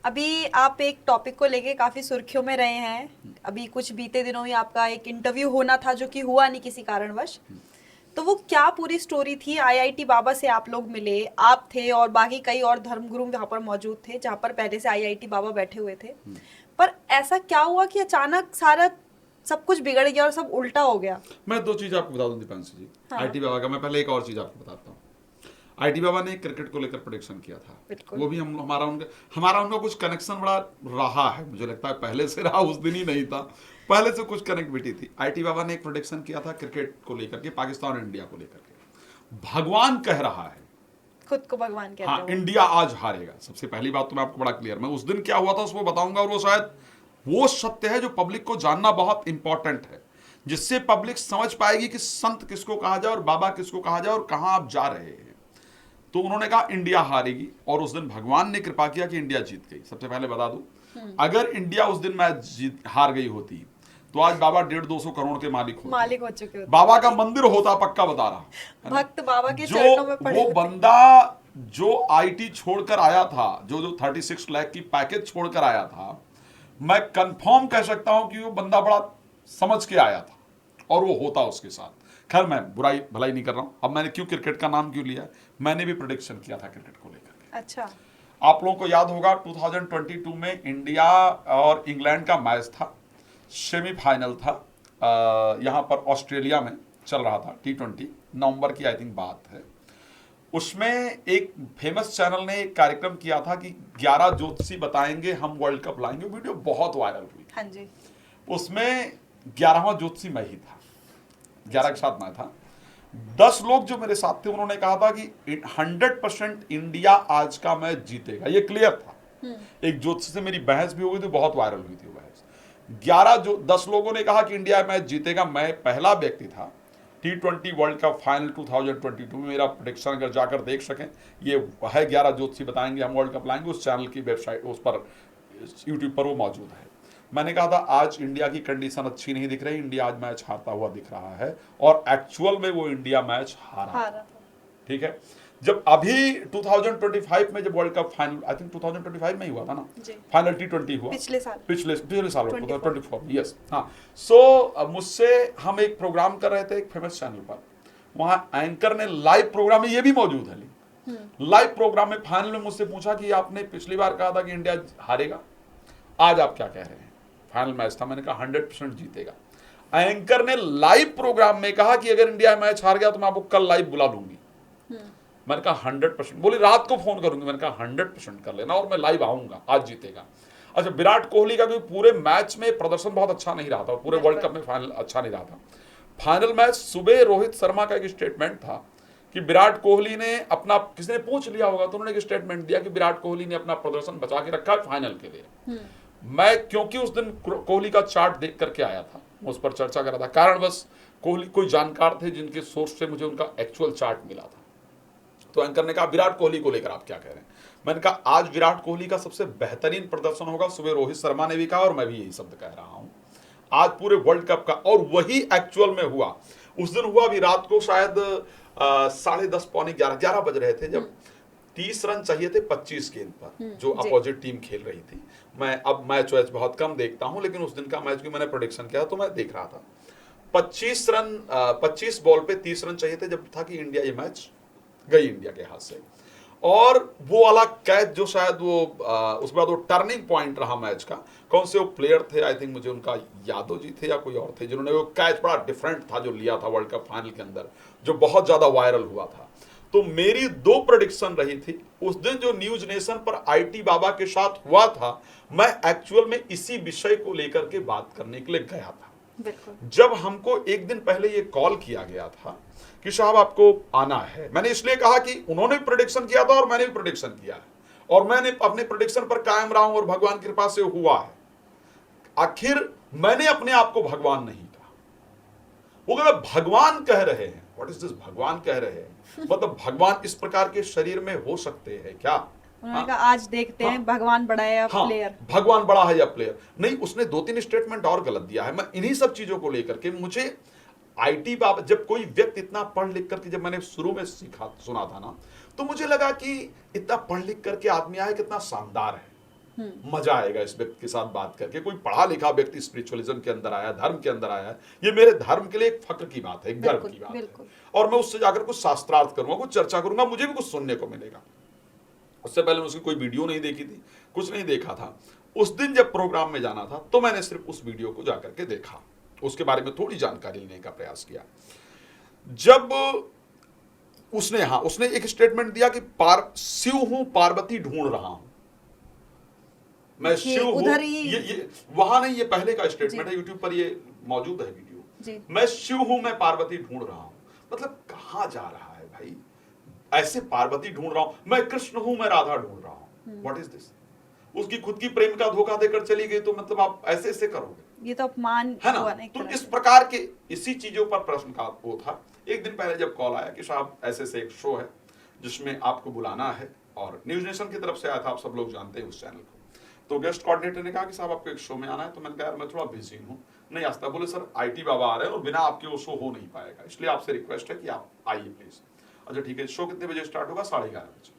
अभी आप एक टॉपिक को लेके काफी सुर्खियों में रहे हैं। अभी कुछ बीते दिनों ही आपका एक इंटरव्यू होना था जो कि हुआ नहीं किसी कारणवश। तो वो क्या पूरी स्टोरी थी? आईआईटी बाबा से आप लोग मिले, आप थे और बाकी कई और धर्मगुरु वहां पर मौजूद थे, जहां पर पहले से आईआईटी बाबा बैठे हुए थे। पर ऐसा क्या हुआ कि अचानक सारा सब कुछ बिगड़ गया और सब उल्टा हो गया? मैं दो चीज आपको बता दूं दीपांशु जी। हाँ। आईटी बाबा का मैं पहले एक और चीज आपको बताता हूँ। आईटी बाबा ने क्रिकेट को लेकर प्रोडिक्शन किया था। बिल्कुल। वो भी हम हमारा उनका कुछ कनेक्शन बड़ा रहा है, मुझे लगता है पहले से रहा, उस दिन ही नहीं था, पहले से कुछ कनेक्टिविटी थी। आईटी बाबा ने एक प्रोडिक्शन किया था क्रिकेट को लेकर के, पाकिस्तान और इंडिया को लेकर के। भगवान कह रहा है, खुद को भगवान कहते हाँ, हो। इंडिया आज हारेगा। सबसे पहली बात तो मैं आपको बड़ा क्लियर, मैं उस दिन क्या हुआ था उसको बताऊंगा, और वो शायद वो सत्य है जो पब्लिक को जानना बहुत इंपॉर्टेंट है, जिससे पब्लिक समझ पाएगी कि संत किसको कहा जाए और बाबा किसको कहा जाए और कहां आप जा रहे हैं। तो उन्होंने कहा इंडिया हारेगी, और उस दिन भगवान ने कृपा किया कि इंडिया जीत गई। सबसे पहले बता दूं, अगर इंडिया उस दिन मैच हार गई होती तो आज बाबा 150-200 करोड़ के मालिक हो चुके होते। बाबा का मंदिर होता, पक्का बता रहा। भक्त बाबा के जो चरणों में पड़े वो होते। बंदा जो आईटी छोड़कर आया था, जो 36 लाख की पैकेज छोड़कर आया था, मैं कंफर्म कह सकता हूं कि वो बंदा बड़ा समझ के आया था और वो होता उसके साथ। खैर, मैं बुराई भलाई नहीं कर रहा हूं। अब मैंने क्यों क्रिकेट का नाम क्यों लिया, मैंने भी प्रेडिक्शन किया था क्रिकेट को लेकर। अच्छा। आप लोगों को याद होगा 2022 में इंडिया और इंग्लैंड का मैच था, सेमीफाइनल था, यहां पर ऑस्ट्रेलिया में चल रहा था, T20 नवंबर की आई थिंक बात है। उसमें एक फेमस चैनल ने एक कार्यक्रम किया था कि 11 ज्योतिषी बताएंगे हम वर्ल्ड कप लाएंगे। वीडियो बहुत वायरल हुई। हाँ जी। उसमें 11वां ज्योतिषी मैं ही था, 11 के साथ मैं था। 10 लोग जो मेरे साथ थे उन्होंने कहा था कि 100% इंडिया आज का मैच जीतेगा, ये क्लियर था। एक ज्योतिषी से मेरी बहस भी हो गई थी, बहुत वायरल हुई थी वो बहस। 10 लोगों ने कहा कि इंडिया मैच जीतेगा। मैं पहला व्यक्ति था। T20 वर्ल्ड कप फाइनल 2022 में मेरा प्रेडिक्शन अगर जाकर देख सकें, ये है 11 ज्योतिषी बताएंगे हम वर्ल्ड कप लाएंगे, उस चैनल की वेबसाइट, उस पर यूट्यूब पर वो मौजूद है। मैंने कहा था आज इंडिया की कंडीशन अच्छी नहीं दिख रही, इंडिया आज मैच हारता हुआ दिख रहा है, और एक्चुअल में वो इंडिया मैच हारा था। ठीक है। जब अभी 2025 में जब world cup final, I think 2025 में ही हुआ था ना, फाइनल T20 हुआ पिछले साल 2024, यस, हाँ। सो मुझसे हम एक प्रोग्राम कर रहे थे एक फेमस चैनल पर, वहां एंकर ने लाइव प्रोग्राम में, ये भी मौजूद है, लाइव प्रोग्राम में फाइनल में मुझसे पूछा कि आपने पिछली बार कहा था कि इंडिया हारेगा, आज आप क्या कह रहे हैं? फाइनल मैच था, मैंने कहा 100% जीतेगा। एंकर ने लाइव प्रोग्राम में कहा कि अगर इंडिया मैच हार गया तो मैं आपको कल लाइव बुला लूंगी। मैंने कहा 100%, बोली रात को फोन करूंगी। मैंने कहा 100% कर लेना और मैं लाइव आऊंगा, आज जीतेगा। अच्छा, विराट कोहली का भी पूरे मैच में प्रदर्शन बहुत अच्छा नहीं रहा था, पूरे वर्ल्ड कप में फाइनल अच्छा नहीं रहा था। फाइनल मैच सुबह रोहित शर्मा का एक स्टेटमेंट था कि विराट कोहली ने अपना, किसी ने पूछ लिया होगा तो उन्होंने एक स्टेटमेंट दिया कि विराट कोहली ने अपना प्रदर्शन बचा के रखा है फाइनल के लिए। मैं क्योंकि उस दिन कोहली का चार्ट देख करके आया था, उस पर चर्चा कर रहा था, कारणवश कोहली कोई जानकार थे जिनके सोर्स से मुझे उनका एक्चुअल चार्ट मिला था। तो एंकर ने कहा विराट कोहली को लेकर आप क्या कह रहे हैं? मैंने कहा आज विराट कोहली का सबसे बेहतरीन प्रदर्शन होगा। सुबह रोहित शर्मा ने भी कहा और मैं भी यही शब्द कह रहा हूं, आज पूरे वर्ल्ड कप का, और वही एक्चुअल में हुआ। उस दिन हुआ भी रात को शायद 10:30 पौने 11 बज रहे थे, जब 30 रन चाहिए थे 25 गेंद पर, जो अपोजिट टीम खेल रही थी। मैं अब मैच वैच बहुत कम देखता हूं, लेकिन उस दिन का मैच भी मैंने प्रेडिक्शन किया तो मैं देख रहा था। 25 बॉल पे 30 रन चाहिए थे, जब था कि इंडिया ये मैच गई इंडिया के हाथ से। और वो वाला कैच जो शायद वो उसके बाद वो टर्निंग पॉइंट रहा मैच का, कौन से वो प्लेयर थे, आई थिंक मुझे उनका यादव जी थे या कोई और थे, जिन्होंने वो कैच बड़ा डिफरेंट था जो लिया था वर्ल्ड कप फाइनल के अंदर, जो बहुत ज्यादा वायरल हुआ था। तो मेरी 2 प्रेडिक्शन रही थी उस दिन। जो न्यूज नेशन पर आईटी बाबा के साथ हुआ था, मैं एक्चुअल में इसी विषय को लेकर के बात करने के लिए गया था। जब हमको एक दिन पहले ये कॉल किया गया था कि साहब आपको आना है, मैंने इसलिए कहा कि उन्होंने प्रेडिक्शन किया था और मैंने भी प्रेडिक्शन किया है, और मैंने अपने प्रेडिक्शन पर कायम रहा हूं और भगवान की कृपा से हुआ है। आखिर मैंने अपने आप को भगवान नहीं कहा, वो कहते भगवान कह रहे हैं। व्हाट इज दिस, भगवान कह रहे हैं मतलब भगवान इस प्रकार के शरीर में हो सकते हैं क्या? उन्होंने कहा आज देखते हैं भगवान बड़ा है या प्लेयर। भगवान बड़ा है या प्लेयर नहीं। उसने 2-3 स्टेटमेंट और गलत दिया है। मैं इन्हीं सब चीजों को लेकर के, मुझे आईटी बाबा, जब कोई व्यक्ति इतना पढ़ लिख करके, जब मैंने शुरू में सुना था ना, तो मुझे लगा कि इतना पढ़ लिख करके आदमी आया, कितना शानदार है। मजा आएगा इस व्यक्ति के साथ बात करके। कोई पढ़ा लिखा व्यक्ति स्पिरिचुअलिज्म के अंदर आया, धर्म के अंदर आया है, ये मेरे धर्म के लिए एक फक्र की बात है, एक गर्व की बात है। और मैं उससे जाकर कुछ शास्त्रार्थ करूंगा, कुछ चर्चा करूंगा, मुझे भी कुछ सुनने को मिलेगा। उससे पहले मैं उसकी कोई वीडियो नहीं देखी थी, कुछ नहीं देखा था। उस दिन जब प्रोग्राम में जाना था तो मैंने सिर्फ उस वीडियो को जाकर के देखा, उसके बारे में थोड़ी जानकारी लेने का प्रयास किया। जब उसने एक स्टेटमेंट दिया कि शिव हूं, पार्वती ढूंढ रहा हूं, मैं शिव हूं। ये वहां नहीं, ये पहले का स्टेटमेंट है, यूट्यूब पर ये मौजूद है वीडियो। मैं शिव हूं, मैं पार्वती ढूंढ रहा हूं। मतलब कहां जा रहा है भाई? ऐसे पार्वती ढूंढ रहा हूं, मैं कृष्ण हूं, मैं राधा ढूंढ रहा हूं। What is this? उसकी खुद की प्रेम का धोखा देकर चली गई, तो मतलब आप ऐसे ऐसे करोगे? ये तो अपमान है ना। तो इस प्रकार के इसी चीजों पर प्रश्न का वो था। एक दिन पहले जब कॉल आया कि साहब ऐसे से एक शो है जिसमें आपको बुलाना है, और न्यूज नेशन की तरफ से आया था, आप सब लोग जानते हैं उस चैनल को। तो गेस्ट कोऑर्डिनेटर ने कहा कि साहब आपको एक शो में आना है। तो मैंने कहा यार मैं थोड़ा बिजी हूँ, नहीं आ सकता। बोले सर IT बाबा आ रहे हैं और बिना आपके वो शो हो नहीं पाएगा, इसलिए आपसे रिक्वेस्ट है कि आप आइए प्लीज। अच्छा ठीक है, शो कितने बजे स्टार्ट होगा? 11:30 बजे।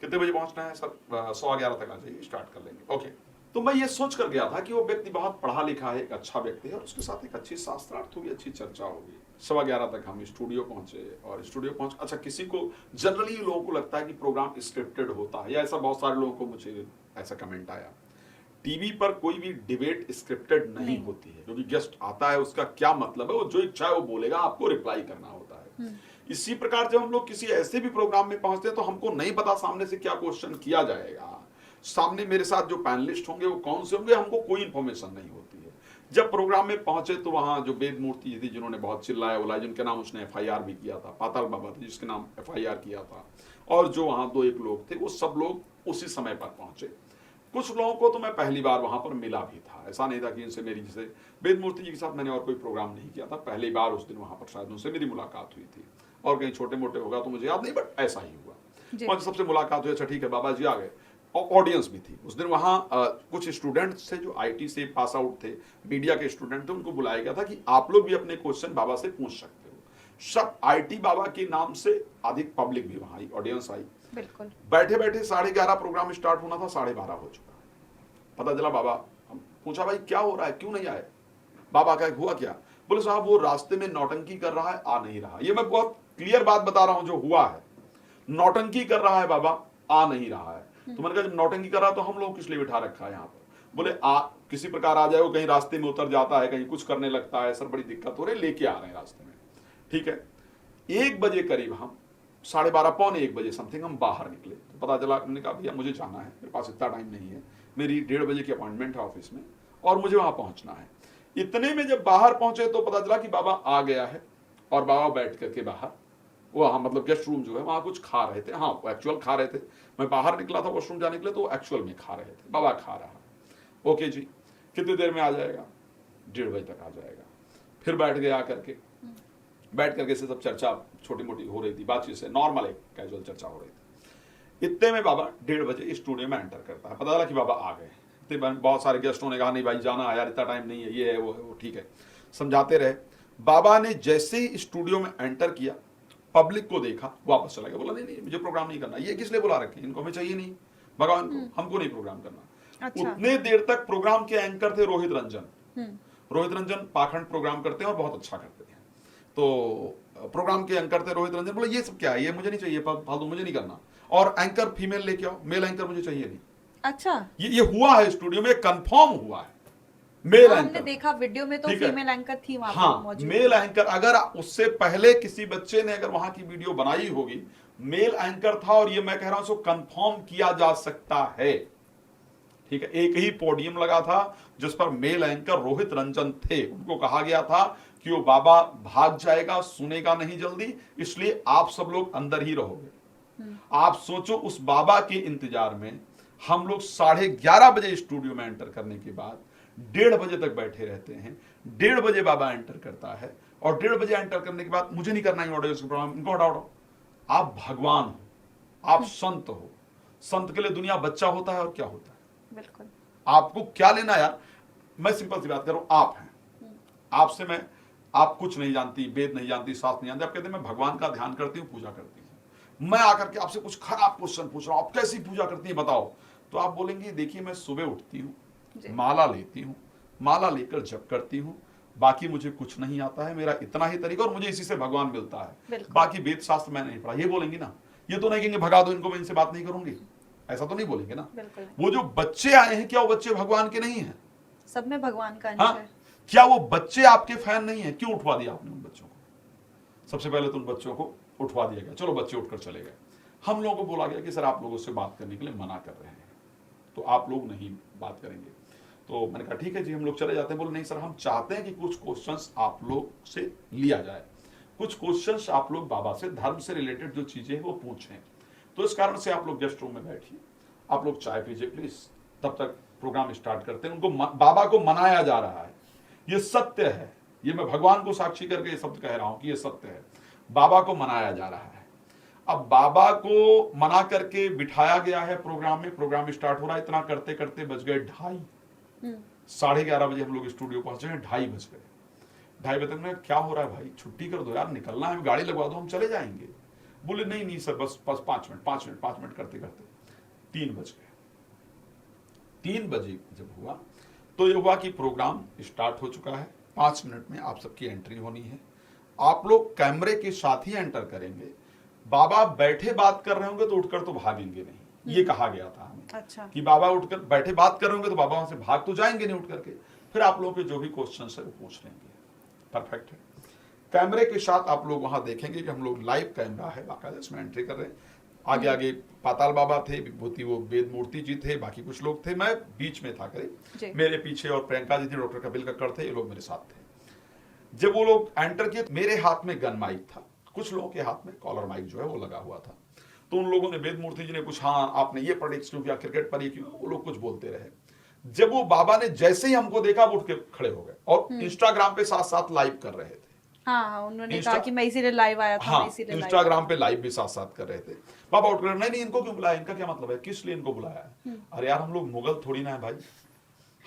कितने बजे पहुंचना है? सर 11:15 तक आ जाइए, स्टार्ट कर लेंगे। ओके। तो मैं ये सोच कर गया था कि वो व्यक्ति बहुत पढ़ा लिखा है, एक अच्छा व्यक्ति है, और उसके साथ एक अच्छी शास्त्रार्थ होगी, अच्छी चर्चा होगी। 11:15 तक हम स्टूडियो पहुंचे, और स्टूडियो पहुंच, अच्छा किसी को जनरली लोगों को लगता है कि प्रोग्राम स्क्रिप्टेड होता है, या ऐसा बहुत सारे लोगों को मुझे ऐसा कमेंट आया। टीवी पर कोई भी डिबेट स्क्रिप्टेड नहीं होती है, क्योंकि गेस्ट आता है, उसका क्या मतलब है, वो जो इच्छा है वो बोलेगा, आपको रिप्लाई करना होता है। इसी प्रकार जब हम लोग किसी ऐसे भी प्रोग्राम में पहुंचते हैं तो हमको नहीं पता सामने से क्या क्वेश्चन किया जाएगा, सामने मेरे साथ जो पैनलिस्ट होंगे वो कौन से होंगे, हमको कोई इंफॉर्मेशन नहीं होती है। जब प्रोग्राम में पहुंचे तो वहां जो वेद मूर्ति थी, जिन्होंने बहुत चिल्लाया उल्लाया, जिनके नाम उसने FIR भी किया था, पाताल बाबा थे जिसके नाम FIR किया था, और जो वहां 2-1 लोग थे, वो सब लोग उसी समय पर पहुंचे। कुछ लोगों को तो मैं पहली बार वहां पर मिला भी था, ऐसा नहीं था कि इनसे मेरी, जैसे वेद मूर्ति जी के साथ मैंने और कोई प्रोग्राम नहीं किया था, पहली बार उस दिन वहां पर शायद उनसे मेरी मुलाकात हुई थी, और कहीं छोटे मोटे होगा तो मुझे याद नहीं, बट ऐसा ही हुआ। सबसे मुलाकात हुई, अच्छा ठीक है बाबा जी आ गए, और ऑडियंस भी थी उस दिन वहां। कुछ स्टूडेंट्स थे जो IT से पास आउट थे, मीडिया के स्टूडेंट थे, उनको बुलाया गया था कि आप लोग भी अपने क्वेश्चन बाबा से पूछ सकते हो। सब IT बाबा के नाम से अधिक पब्लिक भी वहां आई, ऑडियंस आई। बिल्कुल। बैठे बैठे 11:30 प्रोग्राम स्टार्ट होना था, 12:30 हो चुका। पता चला बाबा, हम पूछा भाई क्या हो रहा है, क्यों नहीं आए? बाबा का हुआ क्या? बोले साहब वो रास्ते में नौटंकी कर रहा है, आ नहीं रहा। ये मैं बहुत क्लियर बात बता रहा हूं जो हुआ है, नौटंकी कर रहा है बाबा, आ नहीं रहा है। तो मैंने कहा जब नौटंकी कर रहा तो हम लोग किस लिए बिठा रखा है यहाँ पर? बोले किसी प्रकार आ जाए, वो कहीं रास्ते में उतर जाता है, कहीं कुछ करने लगता है, सर बड़ी दिक्कत हो रही, लेके आ रहे हैं रास्ते में। ठीक है, 1 बजे करीब हम 12:30 पौने 1 बजे समथिंग हम बाहर निकले। तो पता चला, मैंने कहा भैया मुझे जाना है, मेरे पास इतना टाइम नहीं है, मेरी 1:30 बजे की अपॉइंटमेंट है ऑफिस में, और मुझे वहां पहुंचना है। इतने में जब बाहर पहुंचे तो पता चला कि बाबा आ गया है, और बाबा बैठ करके बाहर वहाँ मतलब गेस्ट रूम जो है वहाँ कुछ खा रहे थे। हाँ वो एक्चुअल खा रहे थे, मैं बाहर निकला था वॉशरूम जाने के लिए, तो एक्चुअल में खा रहे थे। बाबा खा रहा, ओके जी कितनी देर में आ जाएगा? 1:30 बजे तक आ जाएगा। फिर बैठ गया आकर के, बैठ करके से सब चर्चा छोटी मोटी हो रही थी, बातचीत से नॉर्मल एक कैजुअल चर्चा हो रही थी। इतने में बाबा 1:30 बजे स्टूडियो में एंटर करता है। पता चला कि बाबा आ गए। बहुत सारे गेस्टों ने कहा नहीं भाई जाना है यार, इतना टाइम नहीं है, ये है वो है वो, ठीक है समझाते रहे। बाबा ने जैसे ही स्टूडियो में एंटर किया, पब्लिक को देखा, वापस चला गया, बोला नहीं नहीं मुझे प्रोग्राम नहीं करना, ये किस लिए बुला रखे, इनको हमें चाहिए नहीं, भगवान को, हमको नहीं प्रोग्राम करना। अच्छा। उतने देर तक प्रोग्राम के एंकर थे रोहित रंजन। रोहित रंजन पाखंड प्रोग्राम करते हैं और बहुत अच्छा करते हैं। तो प्रोग्राम के एंकर थे रोहित रंजन, बोले ये सब क्या है, ये मुझे नहीं चाहिए, फालतू मुझे नहीं करना, और एंकर फीमेल लेके आओ, मेल एंकर मुझे चाहिए नहीं। अच्छा, ये हुआ है स्टूडियो में, कंफर्म हुआ है। मेल एंकर हमने देखा वीडियो में, तो फीमेल एंकर थी वहां पर मौजूद। मेल एंकर, अगर उससे पहले किसी बच्चे ने अगर वहां की वीडियो बनाई होगी, मेल एंकर था, और ये मैं कह रहा हूं कंफर्म किया जा सकता है। ठीक है, एक ही पोडियम लगा था जिस पर मेल एंकर रोहित रंजन थे। उनको कहा गया था कि वो बाबा भाग जाएगा, सुनेगा नहीं जल्दी, इसलिए आप सब लोग अंदर ही रहोगे। आप सोचो उस बाबा के इंतजार में हम लोग 11:30 बजे स्टूडियो में एंटर करने के बाद 1:30 बजे तक बैठे रहते हैं। 1:30 बजे बाबा एंटर करता है, और 1:30 बजे एंटर करने के बाद मुझे नहीं करना है ऑडियंस प्रोग्राम, इनको हटाओ। आप भगवान हो, आप संत हो, संत के लिए दुनिया बच्चा होता है और क्या होता है, बिल्कुल आपको क्या लेना यार। मैं सिंपल सी बात कर रहा हूं, आप हैं, आपसे मैं, आप कुछ नहीं जानती, वेद नहीं जानती, शास्त्र नहीं जानती, आप कहते हैं मैं भगवान का ध्यान करती हूँ, पूजा करती हूँ। मैं आकर के आपसे कुछ खराब क्वेश्चन पूछ रहा हूं, आप कैसी पूजा करती है बताओ, तो आप बोलेंगे देखिए मैं सुबह उठती जी। हूँ, माला लेती हूँ, माला लेकर जप करती हूँ, बाकी मुझे कुछ नहीं आता है, मेरा इतना ही तरीका और मुझे इसी से भगवान मिलता है, बिल्कुल। बाकी वेद शास्त्र मैंने नहीं पढ़ा, ये बोलेंगे ना। ये तो नहीं कहेंगे भगा दो इनको, मैं इनसे बात नहीं करूंगी, ऐसा तो नहीं बोलेंगे ना। बिल्कुल। वो जो बच्चे आए हैं, क्या वो बच्चे भगवान के नहीं हैं? सब में भगवान का अंश हाँ, है। क्या वो बच्चे आपके फैन नहीं है? क्यों उठवा दिया आपने उन बच्चों को? सबसे पहले तो उन बच्चों को उठवा दिया गया, चलो बच्चे उठकर चले गए। हम लोगों को बोला गया कि सर आप लोगों से बात करने के लिए मना कर रहे हैं, तो आप लोग नहीं बात करेंगे। तो मैंने कहा ठीक है जी, हम लोग चले जाते हैं। बोले नहीं सर, हम चाहते हैं कि कुछ क्वेश्चंस आप लोग से लिया जाए, कुछ क्वेश्चंस आप लोग बाबा से, धर्म से रिलेटेड जो चीजें हैं वो पूछें। तो इस कारण से आप लोग गेस्ट रूम में बैठिए, आप लोग चाय पीजिए प्लीज, तब तक प्रोग्राम स्टार्ट करते हैं। उनको बाबा को मनाया जा रहा है, ये सत्य है, ये मैं भगवान को साक्षी करके ये शब्द कह रहा हूं कि ये सत्य है। बाबा को मनाया जा रहा है। अब बाबा को मना करके बिठाया गया है प्रोग्राम में, प्रोग्राम स्टार्ट हो रहा है। इतना करते करते बज गए 2:30, 11:30 बजे हम लोग स्टूडियो पहुंचे हैं, 2:30 बज गए। 2:30 बजे में क्या हो रहा है भाई, छुट्टी कर दो यार, निकलना है, गाड़ी लगवा दो, हम चले जाएंगे। बोले नहीं नहीं सर, बस 5 मिनट करते करते 3 बज गए। 3 बजे जब हुआ तो ये हुआ कि प्रोग्राम स्टार्ट हो चुका है, 5 मिनट में आप सबकी एंट्री होनी है, आप लोग कैमरे के साथ ही एंटर करेंगे। बाबा बैठे बात कर रहे होंगे तो उठकर तो भागेंगे नहीं, ये कहा गया था हमें। अच्छा। कि बाबा उठकर बैठे बात कर रहे होंगे तो बाबा वहां से भाग तो जाएंगे नहीं उठ करके, फिर आप लोगों के जो भी क्वेश्चन है वो पूछ लेंगे। परफेक्ट है। कैमरे के साथ आप लोग वहां देखेंगे कि हम लोग लाइव कैमरा है बाकायदा, इसमें एंट्री कर रहे हैं। आगे आगे पाताल बाबा थे, विभूति वो वेद मूर्ति जी थे, बाकी कुछ लोग थे, मैं बीच में था करीब, मेरे पीछे और प्रियंका जी थी, डॉक्टर कपिल कक्कड़ थे, ये लोग मेरे साथ थे। जब वो लोग एंटर किए, मेरे हाथ में गन माइक था, कुछ लोगों के हाथ में कॉलर माइक जो है वो लगा हुआ था। तो उन लोगों ने, वेद मूर्ति जी ने कुछ, हाँ आपने ये प्रेडिक्ट क्यों किया, क्रिकेट पर ये क्यों, वो लोग कुछ बोलते रहे। जब वो बाबा ने जैसे ही हमको देखा, वो उठ के खड़े हो गए और इंस्टाग्राम पे साथ साथ लाइव कर रहे थे। हाँ, उन्होंने कहा कि मैं इसीलिए लाइव आया था। हाँ, इसीलिए इंस्टाग्राम पे लाइव भी साथ साथ कर रहे थे। बाबा उठ कर, नहीं इनको क्यों बुलाया, इनका क्या मतलब है, किस लिए इनको बुलाया है? अरे यार हम लोग मुगल थोड़ी ना है भाई,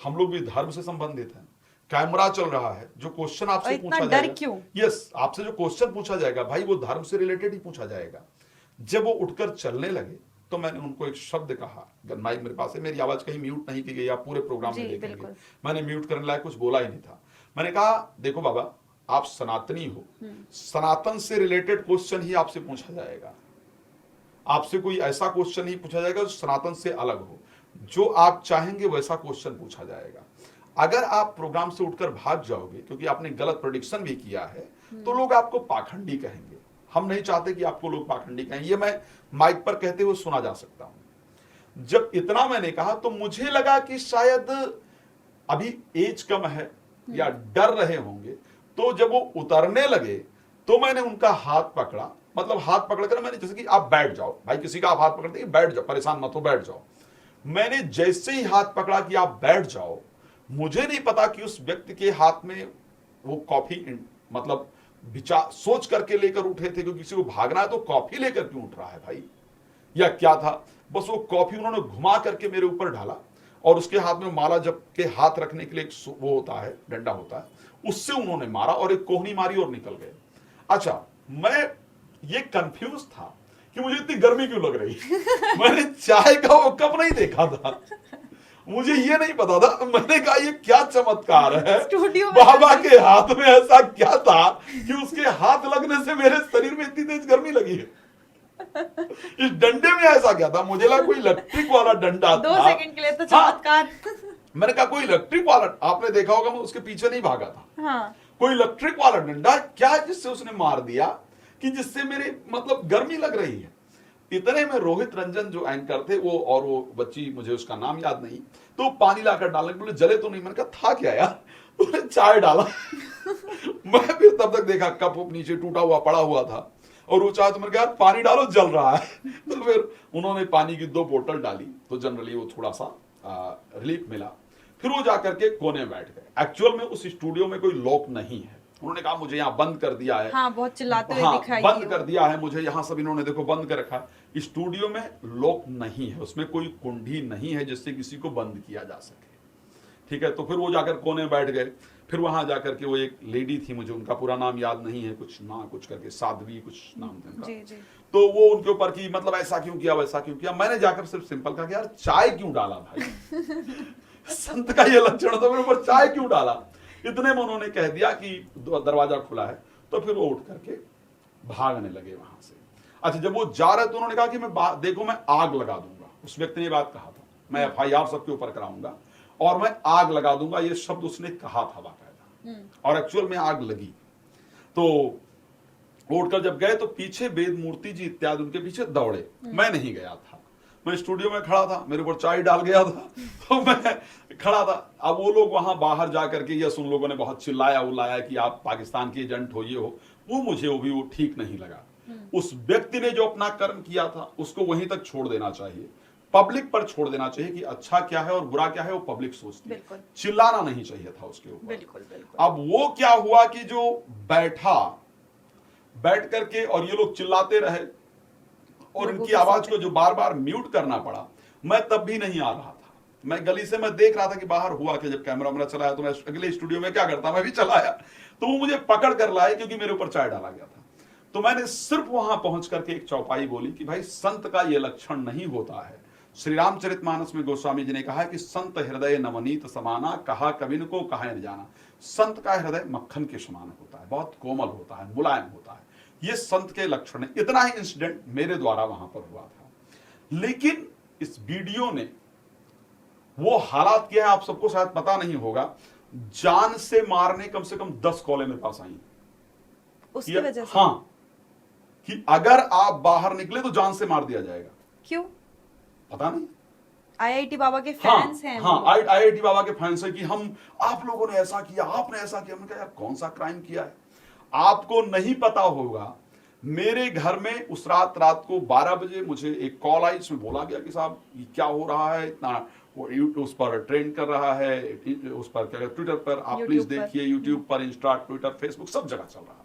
हम लोग भी धर्म से संबंधित हैं, कैमरा चल रहा है, जो क्वेश्चन आपसे पूछा जाएगा, यस आपसे जो क्वेश्चन पूछा जाएगा भाई वो धर्म से रिलेटेड ही पूछा जाएगा। जब वो उठकर चलने लगे तो मैंने उनको एक शब्द कहा, माइक मेरे पास है, मेरी आवाज कहीं म्यूट नहीं की गई, आप पूरे प्रोग्राम में देखेंगे, मैंने म्यूट करने लायक कुछ बोला ही नहीं था। मैंने कहा देखो बाबा, आप सनातनी हो, सनातन से रिलेटेड क्वेश्चन ही आपसे पूछा जाएगा, आपसे कोई ऐसा क्वेश्चन नहीं पूछा जाएगा जो सनातन से अलग हो, जो आप चाहेंगे वैसा क्वेश्चन पूछा जाएगा। अगर आप प्रोग्राम से उठकर भाग जाओगे क्योंकि आपने गलत प्रेडिक्शन भी किया है, तो लोग आपको पाखंडी कहेंगे। हम नहीं चाहते कि आपको लोग पाखंडी कहें, ये मैं माइक पर कहते हुए सुना जा सकता हूं। जब इतना मैंने कहा तो मुझे लगा कि शायद अभी एज कम है या डर रहे होंगे, तो जब वो उतरने लगे तो मैंने उनका हाथ पकड़ा, मतलब हाथ पकड़कर मैंने जैसे कि आप बैठ जाओ भाई, किसी का आप हाथ पकड़ते हैं बैठ जाओ, परेशान मत हो, बैठ जाओ। मैंने जैसे ही हाथ पकड़ा कि आप बैठ जाओ, मुझे नहीं पता कि उस व्यक्ति के हाथ में वो कॉफी, मतलब विचार सोच करके लेकर उठे थे, क्योंकि किसी को भागना है तो कॉफी लेकर क्यों उठ रहा है भाई, या क्या था, बस वो कॉफी उन्होंने घुमा करके मेरे ऊपर ढाला और उसके हाथ में माला जब के हाथ रखने के लिए एक वो होता है, डंडा होता है, उससे उन्होंने मारा और एक कोहनी मारी और निकल गए। अच्छा, मैं ये कंफ्यूज था कि मुझे इतनी गर्मी क्यों लग रही मैंने चाय का वो कप नहीं देखा था, मुझे ये नहीं पता था। मैंने कहा ये क्या चमत्कार है, बाबा के हाथ में ऐसा क्या था कि उसके हाथ लगने से मेरे शरीर में इतनी तेज गर्मी लगी है। इस डंडे में ऐसा क्या था, मुझे लगा कोई इलेक्ट्रिक वाला डंडा 2 सेकंड के लिए तो चमत्कार। मैंने कहा कोई इलेक्ट्रिक वाला, आपने देखा होगा मैं उसके पीछे नहीं भागा था। हाँ। कोई इलेक्ट्रिक वाला डंडा क्या जिससे उसने मार दिया कि जिससे मेरे मतलब गर्मी लग रही है। इतने में रोहित रंजन जो एंकर थे वो, और वो बच्ची, मुझे उसका नाम याद नहीं, तो पानी लाकर डालने, बोले जले तो नहीं, मैंने कहा था क्या यार, उन्होंने चाय डाला मैं फिर तब तक देखा कप नीचे टूटा हुआ पड़ा हुआ था और वो चाय, तो मैंने कहा पानी डालो जल रहा है तो फिर उन्होंने पानी की 2 बोतल डाली, तो जनरली वो थोड़ा सा रिलीफ मिला। फिर वो जाकर के कोने में बैठ गए। एक्चुअल में उस स्टूडियो में कोई लॉक नहीं है, उन्होंने कहा मुझे यहाँ बंद कर दिया है। हाँ, बहुत चिल्लाते हुए दिखाई बंद कर दिया है मुझे यहाँ, सब इन्होंने देखो बंद कर रखा है। स्टूडियो में लॉक नहीं है, उसमें कोई कुंडी नहीं है जिससे किसी को बंद किया जा सके। ठीक है, तो फिर वो जाकर कोने में बैठ गए। फिर वहां जाकर के वो एक लेडी थी, मुझे उनका पूरा नाम याद नहीं है, कुछ करके साध्वी कुछ नाम था उनका। जी जी। तो वो उनके ऊपर की मतलब ऐसा क्यों किया वैसा क्यों किया। मैंने जाकर सिर्फ सिंपल कहा कि यार चाय क्यों डाला भाई संत का ये लक्षण तो मेरे ऊपर चाय क्यों डाला। इतने में उन्होंने कह दिया कि दरवाजा खुला है, तो फिर वो उठ करके भागने लगे वहां से। अच्छा, जब वो जा रहे तो उन्होंने कहा कि देखो मैं आग लगा दूंगा। उस व्यक्ति ने बात कहा था, मैं FIR सबके ऊपर कराऊंगा और मैं आग लगा दूंगा, ये शब्द उसने कहा था बाकायदा, और एक्चुअल में आग लगी। तो उठकर जब गए तो पीछे वेद मूर्ति जी इत्यादि उनके पीछे दौड़े। मैं नहीं गया था, मैं स्टूडियो में खड़ा था, मेरे ऊपर चाय डाल गया था तो मैं खड़ा था। अब वो लोग वहां बाहर जाकर के यस उन लोगों ने बहुत चिल्लाया उल्लाया कि आप पाकिस्तान के एजेंट हो, ये हो वो, मुझे वो ठीक नहीं लगा। उस व्यक्ति ने जो अपना कर्म किया था उसको वहीं तक छोड़ देना चाहिए, पब्लिक पर छोड़ देना चाहिए कि अच्छा क्या है और बुरा क्या है वो पब्लिक सोचती है, चिल्लाना नहीं चाहिए था उसके ऊपर। बिल्कुल बिल्कुल। अब वो क्या हुआ कि जो बैठ करके और ये लोग चिल्लाते रहे और इनकी आवाज को जो बार बार म्यूट करना पड़ा। मैं तब भी नहीं आ रहा था, मैं गली से मैं देख रहा था कि बाहर हुआ कि जब कैमरा मेरा चलाया तो मैं अगले स्टूडियो में क्या करता, मैं भी चलाया, तो वो मुझे पकड़ कर लाए क्योंकि मेरे ऊपर चाय डाला गया था। तो मैंने सिर्फ वहां पहुंच करके एक चौपाई बोली कि भाई संत का ये लक्षण नहीं होता है। श्री रामचरितमानस में गोस्वामी जी ने कहा कि संत हृदय नवनीत समाना, कहा कविन को कहा न जाना। संत का हृदय मक्खन के समान होता है, बहुत कोमल होता है, मुलायम होता है, ये संत के लक्षण है। इतना ही इंसिडेंट मेरे द्वारा वहां पर हुआ था, लेकिन इस वीडियो ने वो हालात किया है, आप सबको शायद पता नहीं होगा, जान से मारने कम से कम 10 कॉलें मेरे पास आई उसकी वजह से। हाँ, कि अगर आप बाहर निकले तो जान से मार दिया जाएगा। क्यों? पता नहीं। IIT बाबा के फैंस हैं। हाँ, IIT बाबा के फैंस है कि हम आप लोगों ने ऐसा किया, आपने ऐसा किया। मैंने कहा यार कौन सा क्राइम किया है, आपको नहीं पता होगा। मेरे घर में उस रात को 12 बजे मुझे एक कॉल आई, इसमें बोला गया कि साहब ये क्या हो रहा है, इतना वो उस पर ट्रेंड कर रहा है, उस पर क्या ट्विटर पर आप प्लीज देखिए, यूट्यूब पर, इंस्टा, ट्विटर, फेसबुक सब जगह चल रहा था।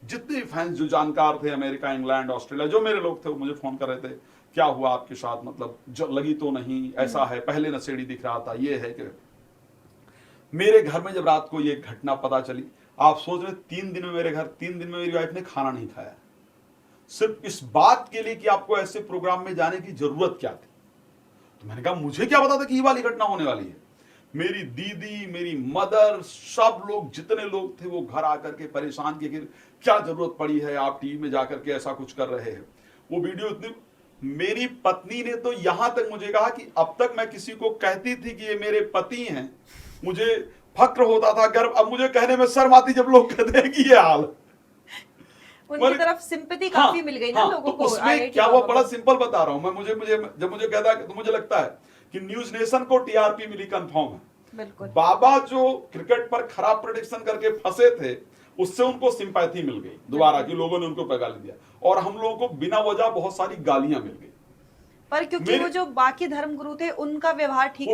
जितने फैंस जो जानकार थे अमेरिका, इंग्लैंड, ऑस्ट्रेलिया, जो मेरे लोग थे वो मुझे फोन कर रहे थे, क्या हुआ आपके साथ, मतलब जो लगी तो नहीं, ऐसा है, पहले नशेड़ी दिख रहा था, ये है कि। मेरे घर में जब रात को ये घटना पता चली, आप सोच रहे 3 दिन में मेरे घर, 3 दिन में मेरी वाइफ ने खाना नहीं खाया, सिर्फ इस बात के लिए कि आपको ऐसे प्रोग्राम में जाने की जरूरत क्या थी। तो मैंने कहा मुझे क्या पता था कि ये वाली घटना होने वाली है। मेरी दीदी, मेरी मदर, सब लोग जितने लोग थे वो घर आकर के परेशान कि क्या जरूरत पड़ी है, आप टीवी में जाकर के ऐसा कुछ कर रहे हैं। वो वीडियो इतनी, मेरी पत्नी ने तो यहां तक मुझे कहा कि अब तक मैं किसी को कहती थी कि ये मेरे पति हैं, मुझे फक्र होता था, गर्व, अब मुझे कहने में शर्म आती जब लोग कहते हैं कि ये हाल। उनकी तरफ सिंपैथी काफी मिल गई ना लोगों को। उसमें क्या हुआ, बड़ा सिंपल बता रहा हूं मैं। मुझे जब मुझे कहता है तो मुझे लगता है कि न्यूज नेशन को टीआरपी मिली, कंफर्म है। बिल्कुल। बाबा जो क्रिकेट पर खराब प्रेडिक्शन करके फंसे थे, उससे उनको सिंपैथी मिल गई दोबारा कि लोगों ने उनको गाली दिया, और हम लोगों को बिना वजह बहुत सारी गालियां मिल गई। पर क्योंकि वो जो बाकी धर्मगुरु थे उनका व्यवहार ठीक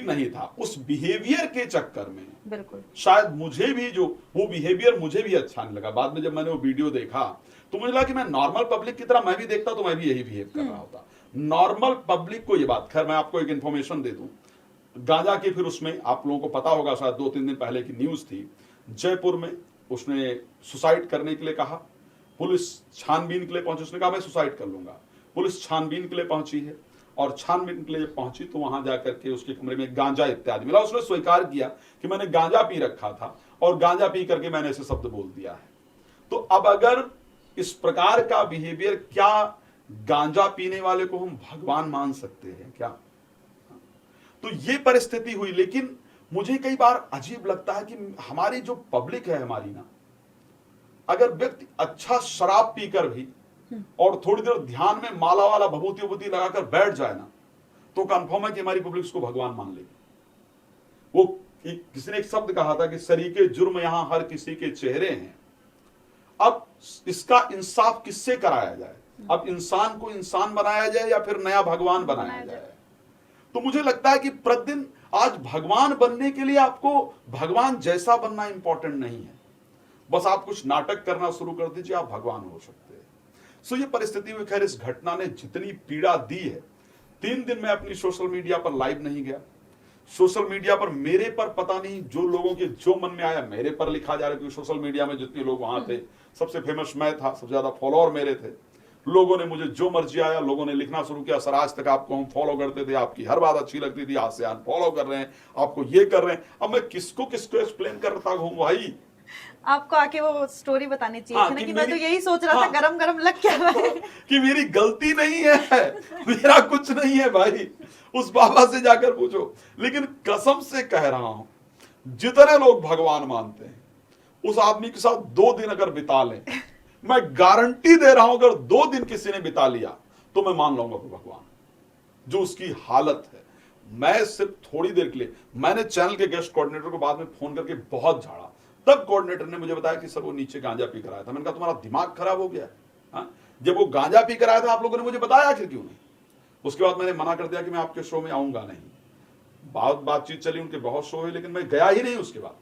नहीं था, उस बिहेवियर के चक्कर में बिल्कुल शायद मुझे भी जो वो बिहेवियर मुझे भी अच्छा नहीं लगा। बाद में जब मैंने वो वीडियो देखा तो मुझे लगा कि मैं नॉर्मल पब्लिक की तरह मैं भी देखता तो मैं भी यही बिहेव कर रहा होता। नॉर्मल पब्लिक को ये बात, खैर मैं आपको एक इंफॉर्मेशन दे दूं, गांजा की, फिर उसमें आप लोगों को पता होगा शायद 2-3 दिन पहले की न्यूज थी, जयपुर में उसने सुसाइड करने के लिए कहा, पुलिस छानबीन के लिए पहुंची, उसने कहा मैं सुसाइड कर लूंगा। पुलिस छानबीन के लिए पहुंची है, और छानबीन के लिए पहुंची तो वहां जाकर के उसके कमरे में गांजा इत्यादि मिला। उसने स्वीकार किया कि मैंने गांजा पी रखा था और गांजा पी करके मैंने ऐसे शब्द बोल दिया है। तो अब अगर इस प्रकार का बिहेवियर, क्या गांजा पीने वाले को हम भगवान मान सकते हैं क्या? तो ये परिस्थिति हुई। लेकिन मुझे कई बार अजीब लगता है कि हमारी जो पब्लिक है हमारी ना, अगर व्यक्ति अच्छा शराब पीकर भी और थोड़ी देर ध्यान में माला वाला भभूति वभूति लगाकर बैठ जाए ना, तो कंफर्म है कि हमारी पब्लिक उसको भगवान मान लेगी। वो किसी ने एक शब्द कहा था कि सरीके जुर्म यहां हर किसी के चेहरे हैं। अब इसका इंसाफ किससे कराया जाए? अब इंसान को इंसान बनाया जाए या फिर नया भगवान बनाया जाए? तो मुझे लगता है कि प्रतिदिन आज भगवान बनने के लिए आपको भगवान जैसा बनना इंपॉर्टेंट नहीं है, बस आप कुछ नाटक करना शुरू कर दीजिए, आप भगवान हो सकते हैं। सो ये परिस्थिति में, खैर इस घटना ने जितनी पीड़ा दी है, 3 दिन मैं अपनी सोशल मीडिया पर लाइव नहीं गया, सोशल मीडिया पर मेरे पर पता नहीं जो लोगों के जो मन में आया मेरे पर लिखा जा रहा है, क्योंकि सोशल मीडिया में जितने लोग वहां थे सबसे फेमस मैं था, सबसे ज्यादा फॉलोअर मेरे थे। लोगों ने मुझे जो मर्जी आया, लोगों ने लिखना शुरू किया, सर आज तक आपको हम फॉलो करते थे, आपकी हर बात अच्छी लगती थी, आज से अनफॉलो कर रहे हैं, आपको ये कर रहे हैं। अब मैं किसको किसको एक्सप्लेन करता हूँ भाई। आपको आके वो स्टोरी बतानी चाहिए थी ना कि कि मैं तो मेरी- यही सोच रहा था, हाँ। गरम गरम लग क्या रहा है। कि मेरी गलती नहीं है, मेरा कुछ नहीं है भाई, उस बाबा से जाकर पूछो। लेकिन कसम से कह रहा हूं, जितने लोग भगवान मानते हैं उस आदमी के साथ 2 दिन अगर बिता लें, मैं गारंटी दे रहा हूं, अगर 2 दिन किसी ने बिता लिया तो मैं मान लूंगा वो भगवान, जो उसकी हालत है। मैं सिर्फ थोड़ी देर के लिए, मैंने चैनल के गेस्ट कोऑर्डिनेटर को बाद में फोन करके बहुत झाड़ा, तब कोऑर्डिनेटर ने मुझे बताया कि सर वो नीचे गांजा पी कर आया था। मैंने कहा तुम्हारा दिमाग खराब हो गया है? हाँ? जब वो गांजा पी कर आया था आप लोगों ने मुझे बताया आखिर क्यों नहीं? उसके बाद मैंने मना कर दिया कि मैं आपके शो में आऊंगा नहीं। बातचीत चली, उनके बहुत शो है, लेकिन मैं गया ही नहीं उसके बाद।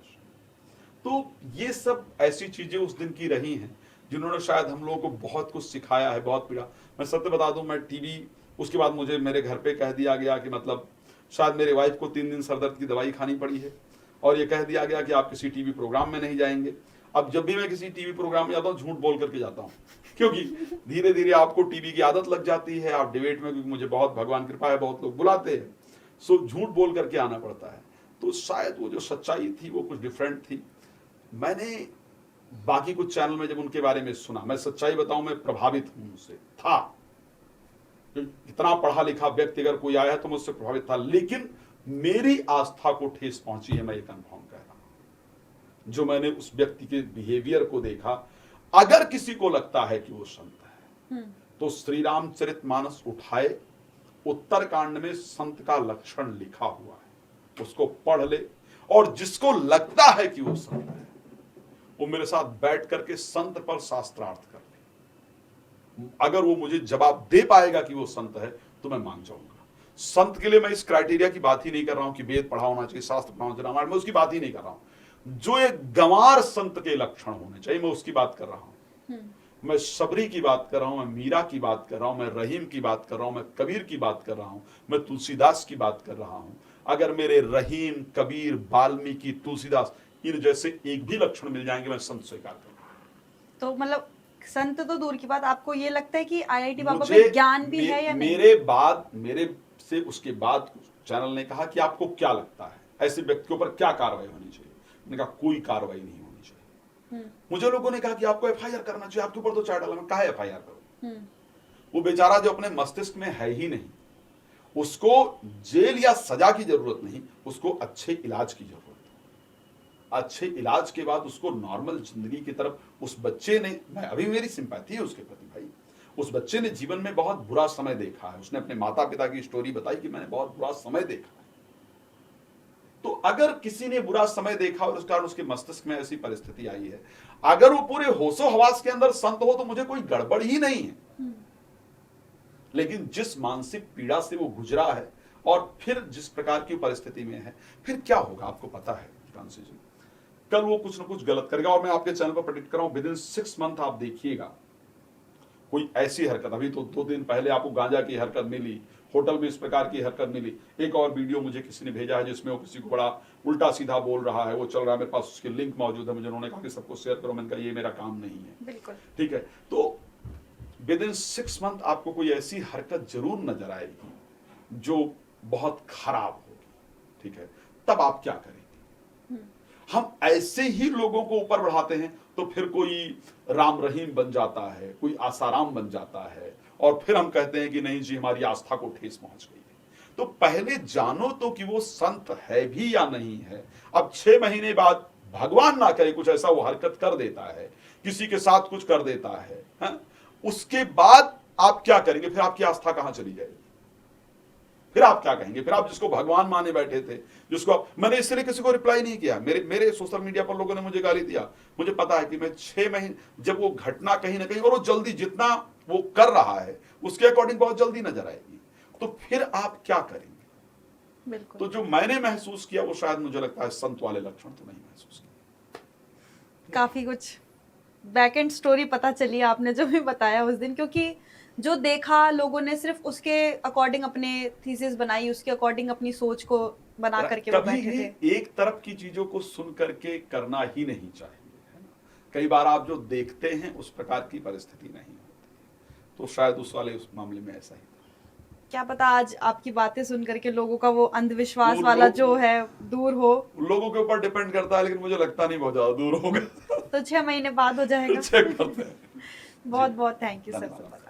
तो ये सब ऐसी चीजें उस दिन की रही हैं जिन्होंने शायद हम लोगों को बहुत कुछ सिखाया है, बहुत पीड़ा। मैं सत्य बता दूं, मैं टीवी, उसके बाद मुझे मेरे घर पे कह दिया गया कि मतलब शायद मेरे वाइफ को 3 दिन सरदर्द की दवाई खानी पड़ी है, और ये कह दिया गया कि आप किसी टीवी प्रोग्राम में नहीं जाएंगे। अब जब भी मैं किसी टीवी प्रोग्राम में जाता हूँ झूठ बोल करके जाता हूँ, क्योंकि धीरे धीरे आपको टीवी की आदत लग जाती है, आप डिबेट में, क्योंकि मुझे बहुत भगवान कृपा है बहुत लोग बुलाते हैं, सो झूठ बोल करके आना पड़ता है। तो शायद वो जो सच्चाई थी वो कुछ डिफरेंट थी। मैंने बाकी कुछ चैनल में जब उनके बारे में सुना, मैं सच्चाई बताऊं, मैं प्रभावित हूं उनसे था। इतना पढ़ा लिखा व्यक्ति अगर कोई आया तो मुझसे प्रभावित था, लेकिन मेरी आस्था को ठेस पहुंची है, मैं ये कन्फर्म कह रहा हूं। जो मैंने उस व्यक्ति के बिहेवियर को देखा, अगर किसी को लगता है कि वो संत है तो श्री रामचरितमानस उठाए, उत्तरकांड में संत का लक्षण लिखा हुआ है, उसको पढ़ ले, और जिसको लगता है कि वो संत है वो मेरे साथ बैठ करके संत पर शास्त्रार्थ कर ले। अगर वो मुझे जवाब दे पाएगा कि वो संत है तो मैं मान जाऊंगा। संत के लिए मैं इस क्राइटेरिया की बात ही नहीं कर रहा हूं कि वेद पढ़ा होना चाहिए, शास्त्र पढ़ा होना चाहिए, रामायण, मैं उसकी बात ही नहीं कर रहा हूं। जो एक गंवार संत के लक्षण होने चाहिए मैं उसकी बात कर रहा हूं। मैं सबरी की बात कर रहा हूं, मैं मीरा की बात कर रहा हूं, मैं रहीम की बात कर रहा हूं, मैं कबीर की बात कर रहा हूं, मैं तुलसीदास की बात कर रहा हूं। अगर मेरे रहीम, कबीर, वाल्मीकि, तुलसीदास इन जैसे एक भी लक्षण मिल जाएंगे मैं संत स्वीकार करूंगा। तो मतलब संत तो दूर की बात, आपको ये लगता है कि आईआईटी बाबा मुझे में ज्ञान भी है या नहीं? मेरे से उसके बाद चैनल ने कहा कि आपको क्या लगता है ऐसे व्यक्तियों पर क्या कार्रवाई होनी चाहिए? मैंने कहा कोई कार्रवाई नहीं होनी चाहिए। मुझे लोगों ने कहा कि आपको एफआईआर करना चाहिए, आपके ऊपर तो चार्ज डाला। मैं कहा एफआईआर करो? वो बेचारा जो अपने मस्तिष्क में है ही नहीं, उसको जेल या सजा की जरूरत नहीं, उसको अच्छे इलाज की जरूरत है। अच्छे इलाज के बाद उसको नॉर्मल जिंदगी की तरफ, उस बच्चे ने, मैं अभी मेरी सिंपैथी है उसके प्रति भाई, उस बच्चे ने जीवन में बहुत बुरा समय देखा है। उसने अपने माता पिता की स्टोरी बताई कि मैंने बहुत बुरा समय देखा है। तो अगर किसी ने बुरा समय देखा और उस कारण उसके मस्तिष्क में ऐसी परिस्थिति आई है, अगर वो पूरे होशो हवास के अंदर संत हो तो मुझे कोई गड़बड़ ही नहीं है। लेकिन जिस मानसिक पीड़ा से वो गुजरा है और फिर जिस प्रकार की परिस्थिति में है, फिर क्या होगा आपको पता है कांसी जी। कल वो कुछ ना कुछ गलत करेगा, और मैं आपके चैनल पर प्रेडिक्ट कर रहा हूं विद इन 6 मंथ आप देखिएगा कोई ऐसी हरकत। अभी तो 2 दिन पहले आपको गांजा की हरकत मिली, होटल में इस प्रकार की हरकत मिली। एक और वीडियो मुझे किसी ने भेजा है जिसमें वो किसी को बड़ा उल्टा सीधा बोल रहा है, वो चल रहा है, मेरे पास उसकी लिंक मौजूद है। मुझे उन्होंने कहा कि सबको शेयर करो, मैंने कहा ये मेरा काम नहीं है। बिल्कुल ठीक है, तो विद इन 6 मंथ आपको कोई ऐसी हरकत जरूर नजर आएगी जो बहुत खराब होगी। ठीक है, तब आप क्या करेंगे? हम ऐसे ही लोगों को ऊपर बढ़ाते हैं तो फिर कोई राम रहीम बन जाता है, कोई आसाराम बन जाता है, और फिर हम कहते हैं कि नहीं जी हमारी आस्था को ठेस पहुंच गई है। तो पहले जानो तो कि वो संत है भी या नहीं है। अब 6 महीने बाद भगवान ना करे कुछ ऐसा वो हरकत कर देता है, किसी के साथ कुछ कर देता है, उसके बाद आप क्या करेंगे? फिर आपकी आस्था कहां चली जाएगी? फिर आप क्या कहेंगे? फिर आप जिसको भगवान माने बैठे थे, जिसको मैंने इसलिए किसी को रिप्लाई नहीं किया। मेरे सोशल मीडिया पर लोगों ने मुझे गाली दिया। मुझे पता है कि मैं 6 महीने, जब वो घटना कहीं ना कहीं, और वो जल्दी जितना वो कर रहा है उसके अकॉर्डिंग बहुत जल्दी नजर आएगी, तो फिर आप क्या करेंगे? बिल्कुल। तो जो मैंने महसूस किया वो शायद मुझे लगता है संत वाले लक्षण तो नहीं महसूस किया। काफी कुछ बैक एंड स्टोरी पता चली आपने जो भी बताया उस दिन, क्योंकि जो देखा लोगों ने सिर्फ उसके अकॉर्डिंग अपने थीसिस बनाई, उसके अकॉर्डिंग अपनी सोच को बना करके वो कभी बैठे भी थे। एक तरफ की चीजों को सुन करके करना ही नहीं चाहिए, है ना। कई बार आप जो देखते हैं उस प्रकार की परिस्थिति नहीं होती, तो शायद उस मामले में ऐसा ही था। क्या पता आज आपकी बातें सुन करके लोगों का वो अंधविश्वास वो वाला लोग- जो है दूर हो। लोगों के ऊपर डिपेंड करता है, लेकिन मुझे लगता नहीं बहुत ज्यादा दूर होगा। तो 6 महीने बाद हो जाएगा। चेक करते हैं। बहुत जी, बहुत थैंक यू सर। धन्यवाद।